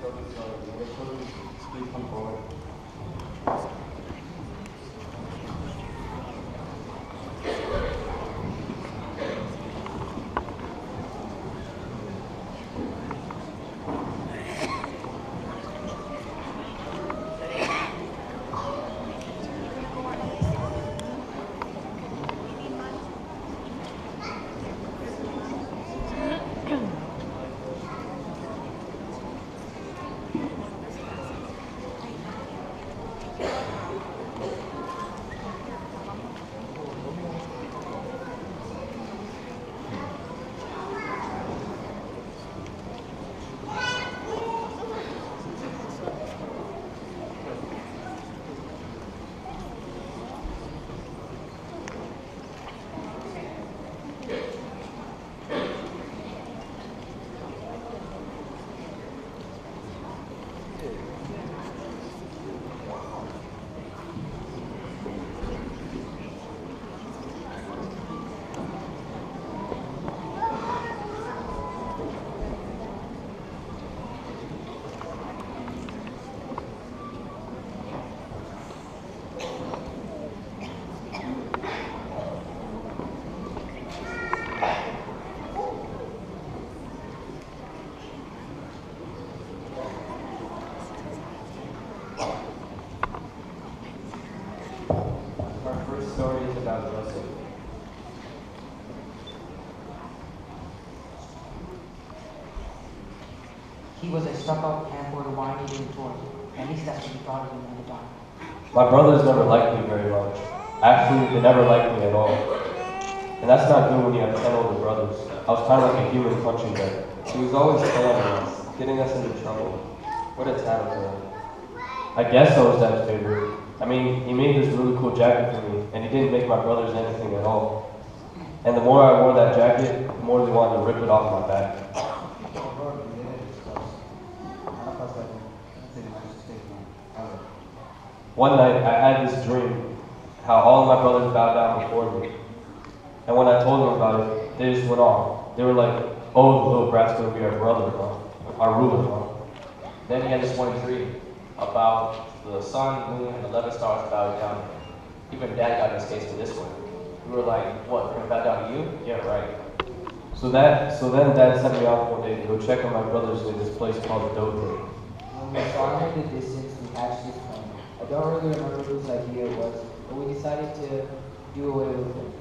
Please come forward. Story is about Joseph. He was a stuck-up, hand-bored, wine-eating toy. At least that's what he thought of him at the time. My brothers never liked me very much. Actually, they never liked me at all. And that's not good when you have 10 older brothers. I was kind of like a human punching bag. He was always failing us, getting us into trouble. What a tattletale. I guess I was Dad's favorite. I mean, he made this really cool jacket for me, and he didn't make my brothers anything at all. And the more I wore that jacket, the more they wanted to rip it off my back. One night, I had this dream, how all of my brothers bowed down before me. And when I told them about it, they just went off. They were like, oh, the little brat's gonna be our brother, huh? Our ruler, huh? Then he had this one dream about the sun, moon, and 11 stars bowing down. Even Dad got his case for this one. We were like, what, we're gonna bow down to you? Yeah, right. So then Dad sent me off one day to go check on my brothers in this place called the GOPR. When we saw him in the distance, we hatched this plan. I don't really remember whose idea it was, but we decided to do away with it.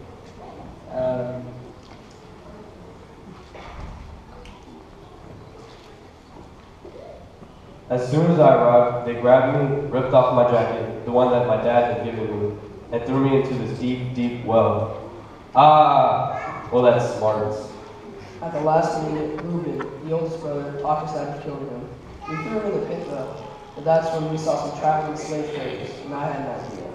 As soon as I arrived, they grabbed me, ripped off my jacket, the one that my dad had given me, and threw me into this deep, deep well. Ah! Well, that's smart. At the last minute, Reuben, the oldest brother, talked us out of killing him. We threw him in the pit though, but that's when we saw some traveling slave traders, and I had an idea.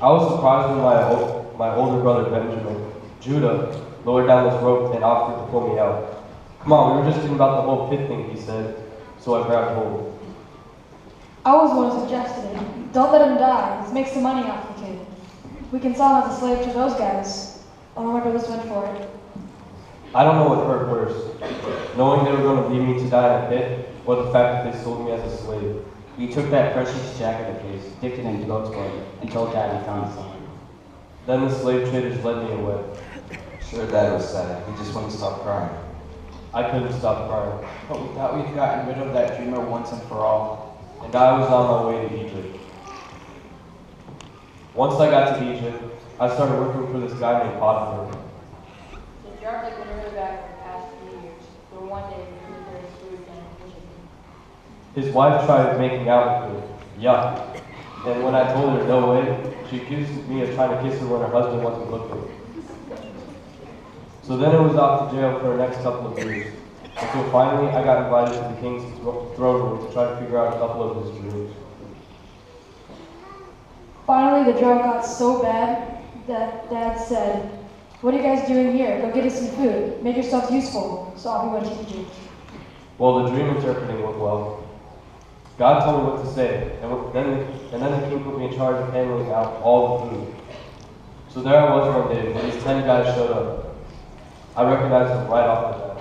I was surprised when my older brother Benjamin, Judah, lowered down this rope and offered to pull me out. Come on, we were just thinking about the whole pit thing, he said, so I grabbed hold. I was the one who suggested it. Don't let him die. Let's make some money off the kid. We can sell him as a slave to those guys. All my brothers went for it. I don't know what hurt worse, knowing they were going to leave me to die in a pit, or the fact that they sold me as a slave. We took that precious jacket of his, dipped it in goat's blood, and told Dad we found something. Then the slave traders led me away. Sure, Dad was sad. He just wouldn't stop crying. I couldn't stop crying. But we thought we'd gotten rid of that dreamer once and for all. And I was on my way to Egypt. Once I got to Egypt, I started working for this guy named Potiphar. The jobs have been really bad for the past few years, but one day we moved there to food and His wife tried making out with me. Yuck. And when I told her no way, she accused me of trying to kiss her when her husband wasn't looking. So then it was off to jail for the next couple of years. Until finally I got invited to the king's throne room to try to figure out a couple of his dreams. Finally, the drought got so bad that Dad said, "What are you guys doing here? Go get us some food. Make yourselves useful." So off we went to Egypt. Well, the dream interpreting went well. God told me what to say, and then the king put me in charge of handling out all the food. So there I was one day when these 10 guys showed up. I recognized them right off the bat.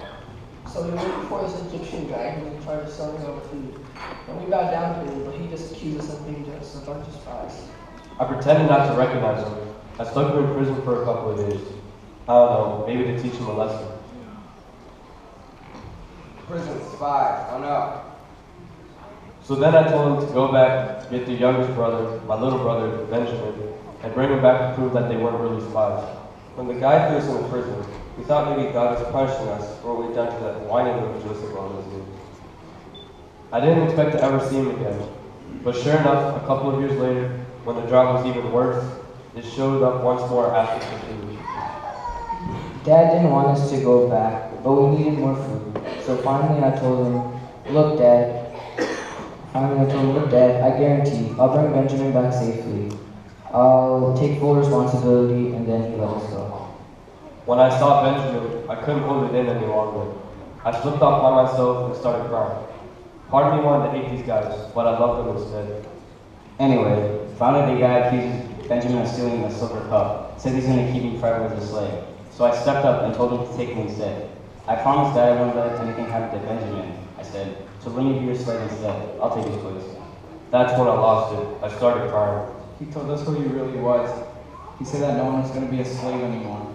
So we went before this Egyptian guy who was in charge of selling over food. And we bowed down to him, but he just accused us of being just a bunch of spies. I pretended not to recognize him. I stuck him in prison for a couple of days. I don't know, maybe to teach him a lesson. Prison spy, oh no. So then I told him to go back, get the youngest brother, my little brother, Benjamin, and bring him back to prove that they weren't really spies. When the guy threw us in the prison, we thought maybe God was punishing us for what we'd done to that whining little Joseph on his knee. I didn't expect to ever see him again, but sure enough, a couple of years later, when the job was even worse, it showed up once more asking for food. Dad didn't want us to go back, but we needed more food. So finally I told him, look Dad, I guarantee I'll bring Benjamin back safely. I'll take full responsibility, and then he let us go. When I saw Benjamin, I couldn't hold it in any longer. I slipped off by myself and started crying. Part of me wanted to hate these guys, but I loved them instead. Anyway, finally the guy accuses Benjamin of stealing a silver cup. Said he's going to keep me forever as a slave. So I stepped up and told him to take me instead. I promised Dad I wouldn't let anything happen to Benjamin, I said. So let me be your slave instead. I'll take his place. That's when I lost it. I started crying. He told us who he really was. He said that no one was going to be a slave anymore.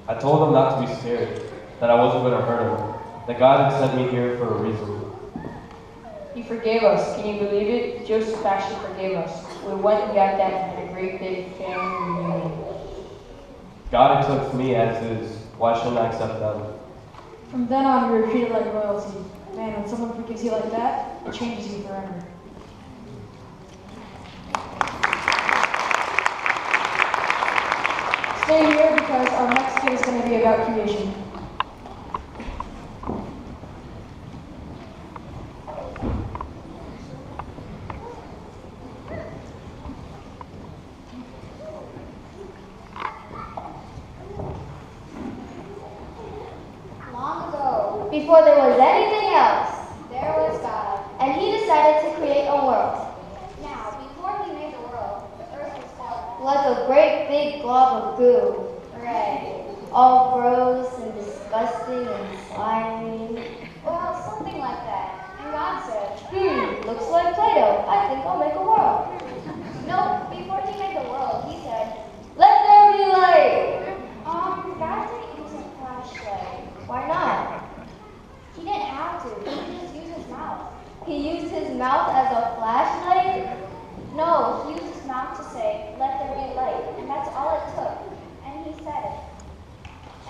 I told him not to be scared, that I wasn't going to hurt him, that God had sent me here for a reason. He forgave us. Can you believe it? Joseph actually forgave us. We went and got that and had a great big family reunion. God accepts me as is. Why shouldn't I accept them? From then on, we were treated like royalty. Man, when someone forgives you like that, it changes you forever. Stay here because our next kid is going to be about creation. Long ago, before there was anything else, there was God, and He decided to create a world. Now, before He made the world, the earth was formed like a great big glob of goo. Right. All gross and disgusting and slimy. Well, something like that. And God said, looks like Play-Doh. I think I'll make a world. No, before He made the world, He said, let there be light. God didn't use a flashlight. Why not? He didn't have to. He could just use his mouth. He used his mouth as a flashlight? No, he used his mouth to say, let there be light. And that's all it took. And he said it.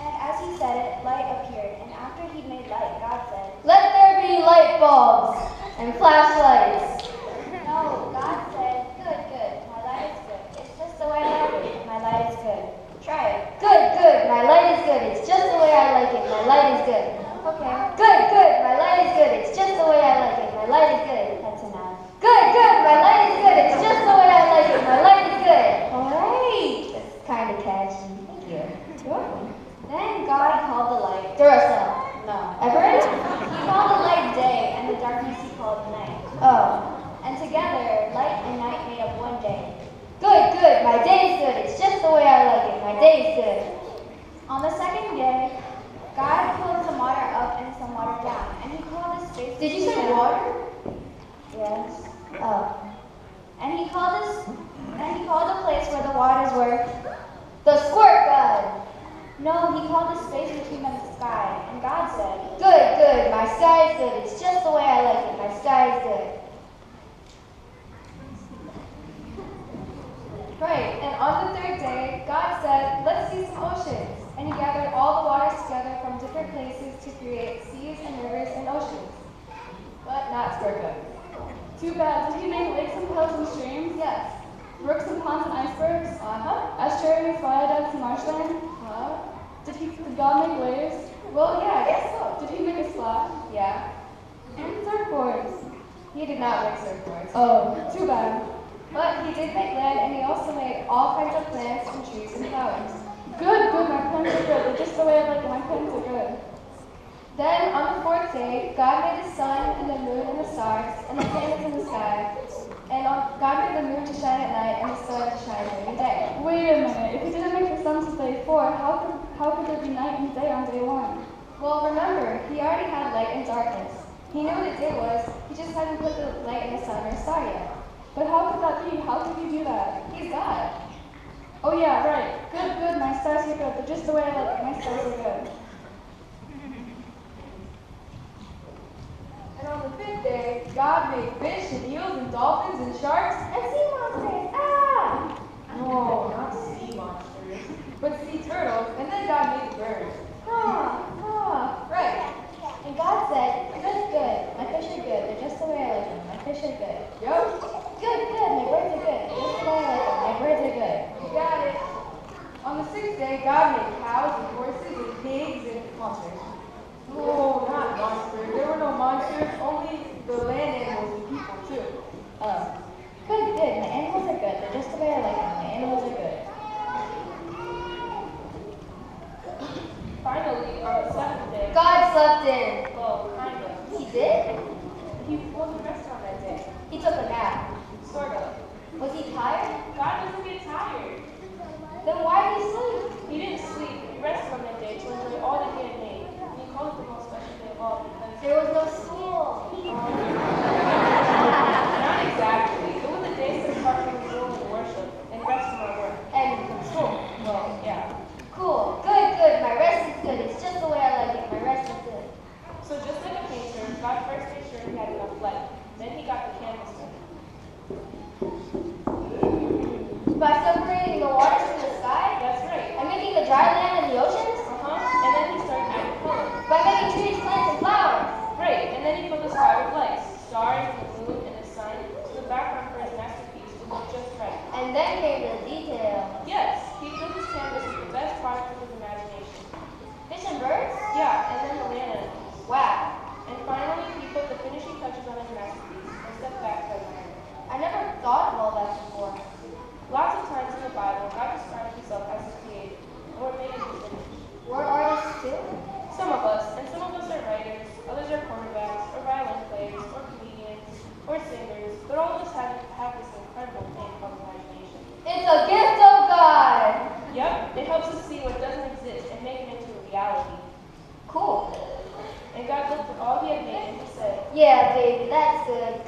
And as he said it, light appeared. And after he made light, God said, let there be light bulbs and flashlights. No, God said, good, good. My light is good. It's just the way I like it. My light is good. Try it. Good, good. My light is good. It's just the way I like it. My light is good. Okay. Good, good. My light is good. It's just the way I like it. My light is good. That's enough. Good, good. My light is good. It's just the way I like it. My light is good. All right. That's kind of catchy. Thank you. You're welcome. Then God called the light Duracell. No. Everett? He called the light day, and the darkness He called night. Oh. And together, light and night made up one day. Good, good. My day is good. It's just the way I like it. My day is good. On the second day, God pulled some water up and some water down, and He called this space. Did you say water? Yes. Oh. And He called the place where the waters were the squirt gun. No, He called the space between them the sky. And God said, good, good. My sky is good. It's just the way I like it. My sky is good. Right, and on the third day, God said, let's see some oceans. And He gathered all the waters together from different places to create seas and rivers and oceans. But not squirt guns. Too bad. Did He make lakes and puddles and streams? Yes. Brooks and ponds and icebergs? Estuaries, viaducts, and marshland? Did God make waves? Well, yeah, I guess so. Did He make a splash? Yeah. And surfboards? He did not make surfboards. Oh, too bad. But He did make land, and He also made all kinds of plants and trees and flowers. Good, good, my plants are good. They're just the way I like it. My plants are good. Then, on the fourth day, God made the sun and the moon and the stars and the planets in the sky. And God made the moon to shine at night and the sun to shine during the day. Wait a minute. If He didn't make the sun since day 4, how could there be night and day on day 1? Well, remember, He already had light and darkness. He knew what it did was, he just hadn't put the light in the sun or star yet. But how could that be? How could he do that? He's God. Oh yeah, right. Good, good, my stars are good. They're just the way I like it. My stars are good. And on the fifth day, God made fish and eels and dolphins and sharks and sea monsters. Ah! No, not sea monsters, but sea turtles. And then God made the birds. Right. And God said, good, good. My fish are good. They're just the way I like them. My fish are good. Yup. Good, good. My birds are good. Just the way I like them. My birds are good. You got it. On the sixth day, God made cows and horses and pigs and monsters. No, not monsters. There were no monsters, only the land animals and people too. Good, good. My animals are good. They're just the way I like them. My animals are good. Finally, on the seventh day, God slept in. well, kind of. He did? He wasn't rested on that day. He took a nap. Sort of. Was he tired? God doesn't get tired. Then why did he sleep? He didn't sleep. He rested on that day to enjoy all that he had made. He called it the most special day of all because There was no school. not exactly. It was a day set apart from his rule and worship and rest from our work. And school. Well, yeah. Cool. Good, good. My rest is good. It's just the way I like it. My rest is good. So just like a painter, God first made sure he had enough light. Then he got the canvas ready. By separating the waters from the sky That's right. and making the dry land and the oceans. And then he started adding color. By making trees, plants, and flowers. Right. And then he filled the sky with lights, stars, and the moon, and the sun, so the background for his masterpiece would look just right. And then came the detail. Yes, he filled his canvas with the best product of his imagination. Fish and birds? Yeah, and then the land animals. Wow. And finally, he put the finishing touches on his masterpiece and stepped back to admire it. I never thought of all that before. Lots of times in the Bible, God describes himself as the creator, or made in his image. We're artists too? Some of us, and some of us are writers, others are quarterbacks, or violin players, or comedians, or singers, but all of us have this incredible thing called imagination. It's a gift of God. Yep, it helps us see what doesn't exist and make it into a reality. Cool. And God looked at all he had made and he said, Yeah, baby, that's good.